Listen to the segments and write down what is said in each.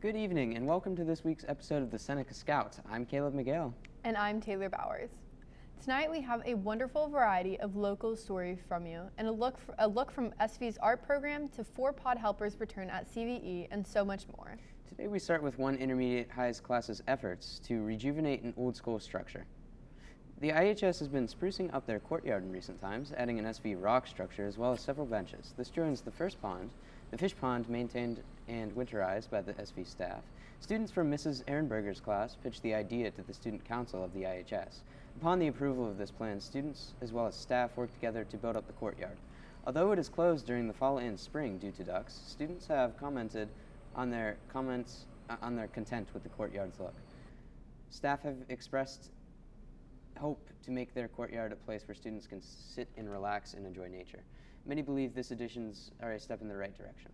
Good evening and welcome to this week's episode of the Seneca Scout. I'm Caleb Miguel. And I'm Taylor Bowers. Tonight we have a wonderful variety of local stories from you and a look from SV's art program to 4 pod helpers return at CVE and so much more. Today we start with one intermediate highs class's efforts to rejuvenate an old school structure. The IHS has been sprucing up their courtyard in recent times, adding an SV rock structure as well as several benches. This joins the first pond, the fish pond maintained and winterized by the SV staff. Students from Mrs. Ehrenberger's class pitched the idea to the student council of the IHS. Upon the approval of this plan, students as well as staff worked together to build up the courtyard. Although it is closed during the fall and spring due to ducks, students have commented on their content with the courtyard's look. Staff have expressed hope to make their courtyard a place where students can sit and relax and enjoy nature. Many believe these additions are a step in the right direction.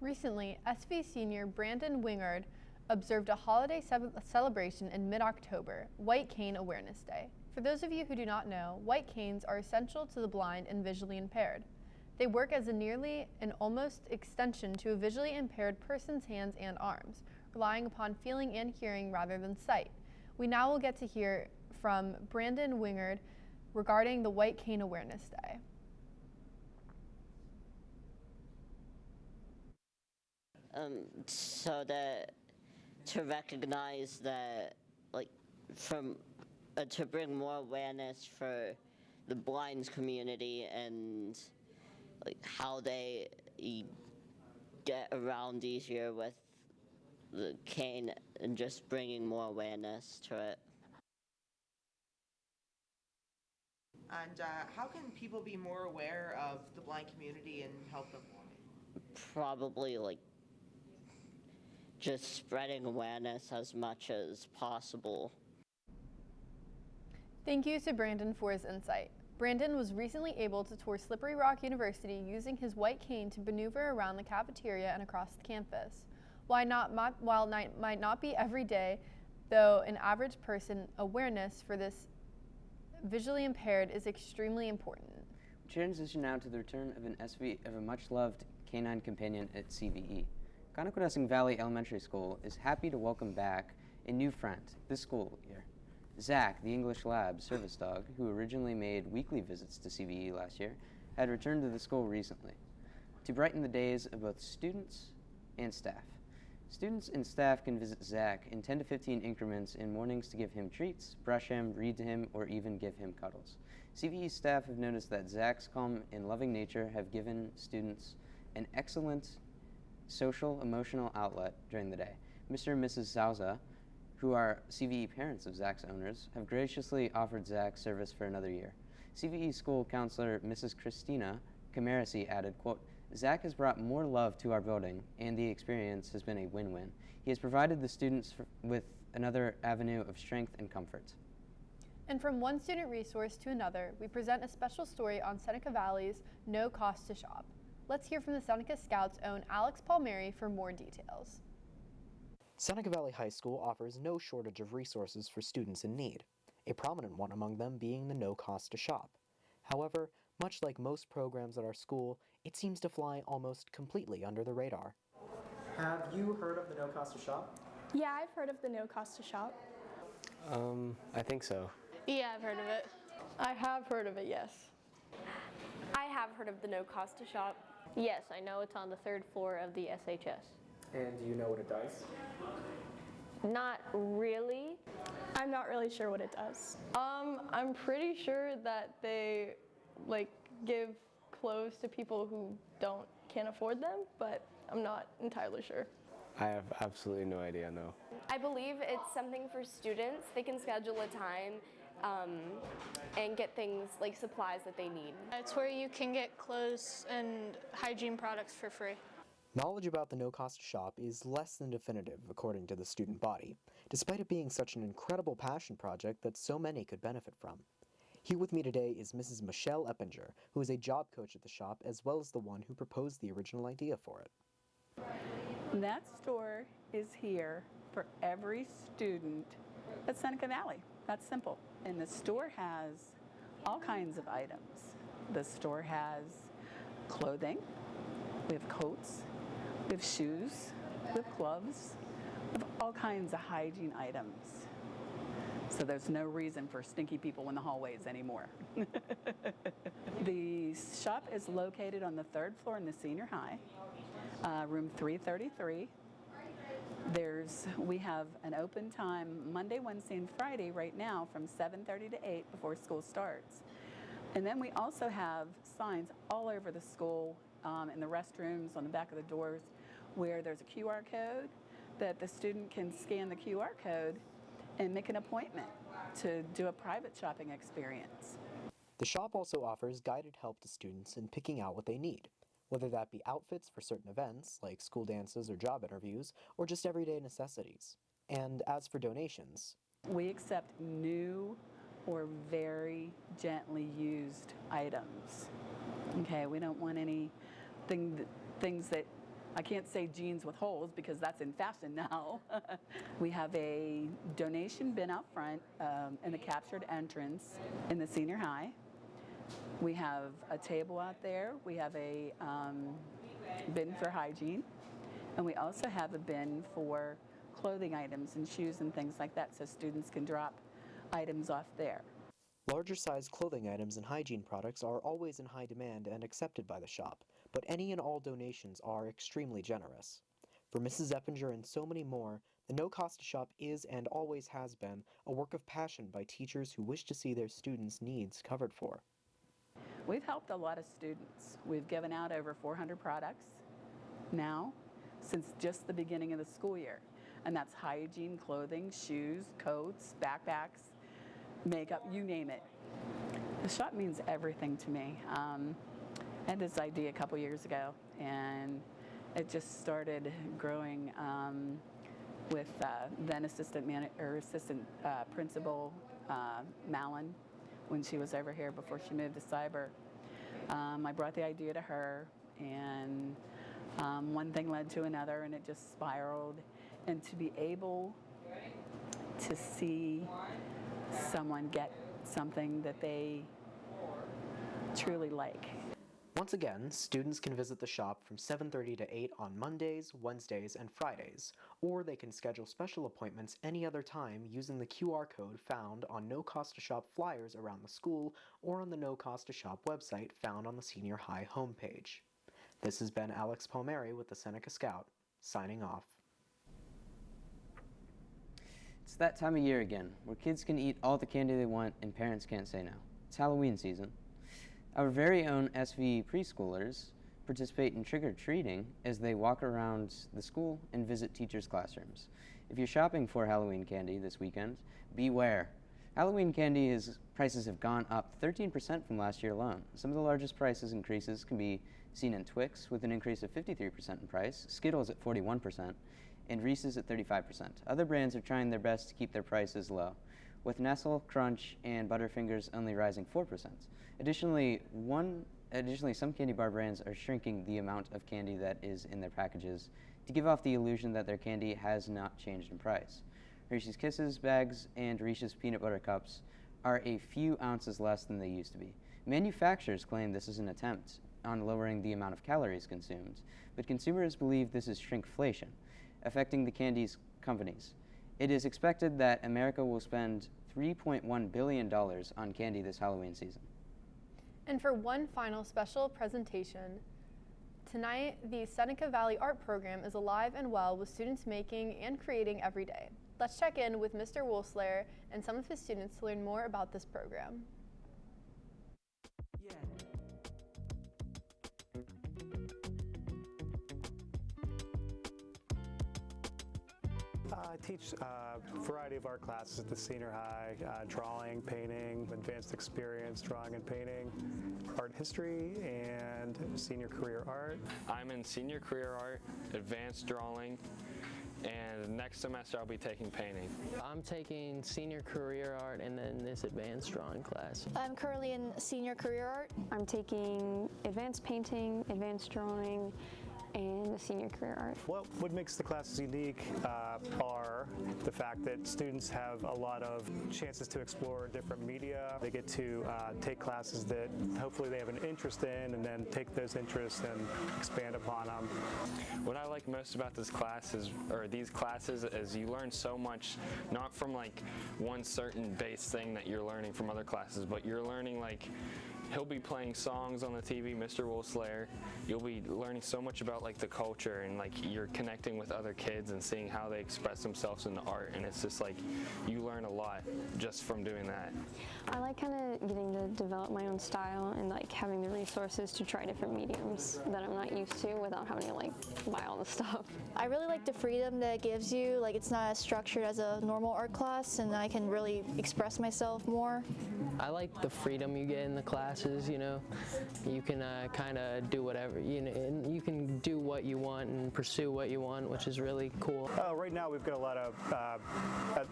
Recently, SV senior Brandon Wingard observed a holiday celebration in mid-October, White Cane Awareness Day. For those of you who do not know, white canes are essential to the blind and visually impaired. They work as a nearly and almost extension to a visually impaired person's hands and arms, relying upon feeling and hearing rather than sight. We now will get to hear from Brandon Wingard regarding the White Cane Awareness Day. So that to recognize that, to bring more awareness for the blind community and how they get around easier with the cane and just bringing more awareness to it. And how can people be more aware of the blind community and help them? Probably just spreading awareness as much as possible. Thank you to Brandon for his insight. Brandon was recently able to tour Slippery Rock University using his white cane to maneuver around the cafeteria and across the campus. While might not be every day, though an average person, awareness for this visually impaired is extremely important. We transition now to the return of a much-loved canine companion at CVE. Conoconesing Valley Elementary School is happy to welcome back a new friend this school year. Zach, the English Lab service dog, who originally made weekly visits to CVE last year, had returned to the school recently to brighten the days of both students and staff. Students and staff can visit Zach in 10 to 15 increments in mornings to give him treats, brush him, read to him, or even give him cuddles. CVE staff have noticed that Zach's calm and loving nature have given students an excellent social, emotional outlet during the day. Mr. and Mrs. Zauza, who are CVE parents of Zach's owners, have graciously offered Zach service for another year. CVE school counselor Mrs. Christina Camarasi added, quote, Zach has brought more love to our building, and the experience has been a win-win. He has provided the students with another avenue of strength and comfort. And from one student resource to another, we present a special story on Seneca Valley's No Cost to Shop. Let's hear from the Seneca Scout's own Alex Palmieri for more details. Seneca Valley High School offers no shortage of resources for students in need, a prominent one among them being the No Cost to Shop. However, much like most programs at our school, it seems to fly almost completely under the radar. Have you heard of the No Cost to Shop? Yeah, I've heard of the No Cost to Shop. I think so. Yeah, I've heard of it. I have heard of it, yes. I have heard of the No Cost to Shop. Yes, I know it's on the 3rd floor of the SHS. And do you know what it does? Not really. I'm not really sure what it does. I'm pretty sure that they give clothes to people who can't afford them, but I'm not entirely sure. I have absolutely no idea, no. I believe it's something for students. They can schedule a time and get things like supplies that they need. It's where you can get clothes and hygiene products for free. Knowledge about the No Cost to Shop is less than definitive, according to the student body, despite it being such an incredible passion project that so many could benefit from. Here with me today is Mrs. Michelle Eppinger, who is a job coach at the shop, as well as the one who proposed the original idea for it. That store is here for every student at Seneca Valley. That's simple. And the store has all kinds of items. The store has clothing, we have coats, we have shoes, with gloves, with all kinds of hygiene items. So there's no reason for stinky people in the hallways anymore. The shop is located on the 3rd floor in the senior high, room 333. We have an open time Monday, Wednesday, and Friday right now from 7:30 to 8 before school starts. And then we also have signs all over the school, in the restrooms, on the back of the doors, where there's a QR code that the student can scan the QR code and make an appointment to do a private shopping experience. The shop also offers guided help to students in picking out what they need, whether that be outfits for certain events, like school dances or job interviews, or just everyday necessities. And as for donations, we accept new or very gently used items. Okay, we don't want things that, I can't say jeans with holes because that's in fashion now. We have a donation bin out front in the captured entrance in the senior high. We have a table out there. We have a bin for hygiene. And we also have a bin for clothing items and shoes and things like that, so students can drop items off there. larger sized clothing items and hygiene products are always in high demand and accepted by the shop, but any and all donations are extremely generous. For Mrs. Eppinger and so many more, the No Costa Shop is and always has been a work of passion by teachers who wish to see their students' needs covered for. We've helped a lot of students. We've given out over 400 products now since just the beginning of the school year. And that's hygiene, clothing, shoes, coats, backpacks, makeup, you name it. The shop means everything to me. I had this idea a couple years ago, and it just started growing with then assistant principal Malin when she was over here before she moved to Cyber. I brought the idea to her, and one thing led to another, and it just spiraled. And to be able to see someone get something that they truly like. Once again, students can visit the shop from 7:30 to 8 on Mondays, Wednesdays, and Fridays, or they can schedule special appointments any other time using the QR code found on No Costa Shop flyers around the school or on the No Costa Shop website found on the senior high homepage. This has been Alex Palmieri with the Seneca Scout, signing off. It's that time of year again, where kids can eat all the candy they want and parents can't say no. It's Halloween season. Our very own SV preschoolers participate in trick-or-treating as they walk around the school and visit teachers' classrooms. If you're shopping for Halloween candy this weekend, beware. Halloween candy prices have gone up 13% from last year alone. Some of the largest prices increases can be seen in Twix with an increase of 53% in price, Skittles at 41%, and Reese's at 35%. Other brands are trying their best to keep their prices low, with Nestle, Crunch, and Butterfingers only rising 4%. Additionally, some candy bar brands are shrinking the amount of candy that is in their packages to give off the illusion that their candy has not changed in price. Reese's Kisses bags and Reese's Peanut Butter Cups are a few ounces less than they used to be. Manufacturers claim this is an attempt on lowering the amount of calories consumed, but consumers believe this is shrinkflation, affecting the candy's companies. It is expected that America will spend $3.1 billion on candy this Halloween season. And for one final special presentation, tonight the Seneca Valley Art Program is alive and well with students making and creating every day. Let's check in with Mr. Wolfslayer and some of his students to learn more about this program. I teach a variety of art classes at the senior high, drawing, painting, advanced experience, drawing and painting, art history, and senior career art. I'm in senior career art, advanced drawing, and next semester I'll be taking painting. I'm taking senior career art and then this advanced drawing class. I'm currently in senior career art. I'm taking advanced painting, advanced drawing, and the senior career art. What makes the classes unique are the fact that students have a lot of chances to explore different media. They get to take classes that hopefully they have an interest in, and then take those interests and expand upon them. What I like most about this class is, or these classes, is you learn so much, not from like one certain base thing that you're learning from other classes, but you're learning like, he'll be playing songs on the TV, Mr. Woolslayer. You'll be learning so much about like the culture, and like you're connecting with other kids and seeing how they express themselves in the art, and it's just like you learn a lot just from doing that. I like kind of getting to develop my own style and like having the resources to try different mediums that I'm not used to without having to like buy all the stuff. I really like the freedom that it gives you. Like, it's not as structured as a normal art class, and I can really express myself more. I like the freedom you get in the classes, you know. You can kind of do whatever, you know, and you can do what you want and pursue what you want, which is really cool. Right now we've got a lot of,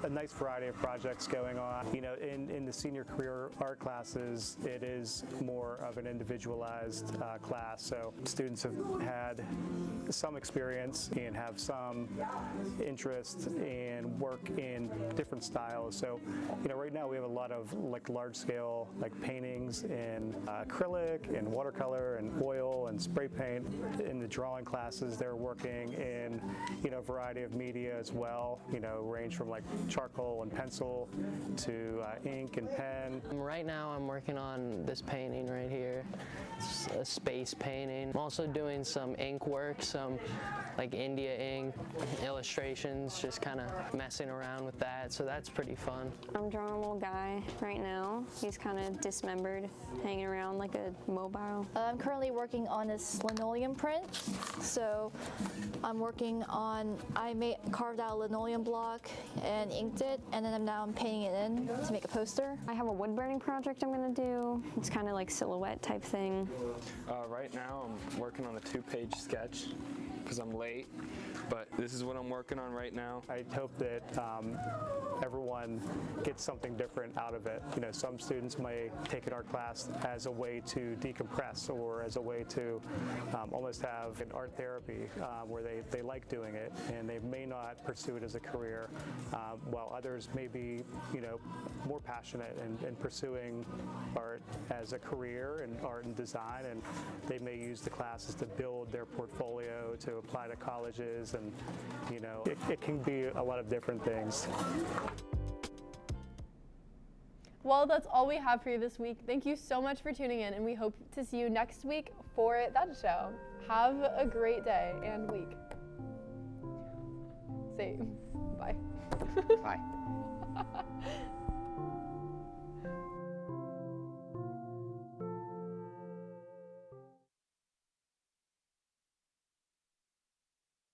a nice variety of projects going on. You know, in the senior career art classes, it is more of an individualized class. So students have had some experience and have some interest and work in different styles. So, you know, right now we have a lot of like large scale like paintings in acrylic and watercolor and oil and spray paint. In the drawing classes, they're working in, you know, a variety of media as well, you know, range from like charcoal and pencil to ink and pen. Right now I'm working on this painting right here. It's a space painting. I'm also doing some ink work, some like India ink illustrations, just kind of messing around with that, so that's pretty fun. I'm drawing a little guy right now. He's kind of dismembered, hanging around like a mobile. I'm currently working on this linoleum print. So I'm working on, carved out a linoleum block and inked it, and then now I'm painting it in to make a poster. I have a wood burning project I'm gonna do. It's kind of like silhouette type thing. Right now I'm working on a 2-page sketch because I'm late, but this is what I'm working on right now. I hope that everyone gets something different out of it. You know, some students may take an art class as a way to decompress, or as a way to almost have an art therapy where they like doing it, and they may not pursue it as a career, while others may be, you know, more passionate in pursuing art as a career and art and design, and they may use the classes to build their portfolio, to apply to colleges, and, you know, it can be a lot of different things. Well, that's all we have for you this week. Thank you so much for tuning in, and we hope to see you next week for that show. Have a great day and week. Say bye. Bye.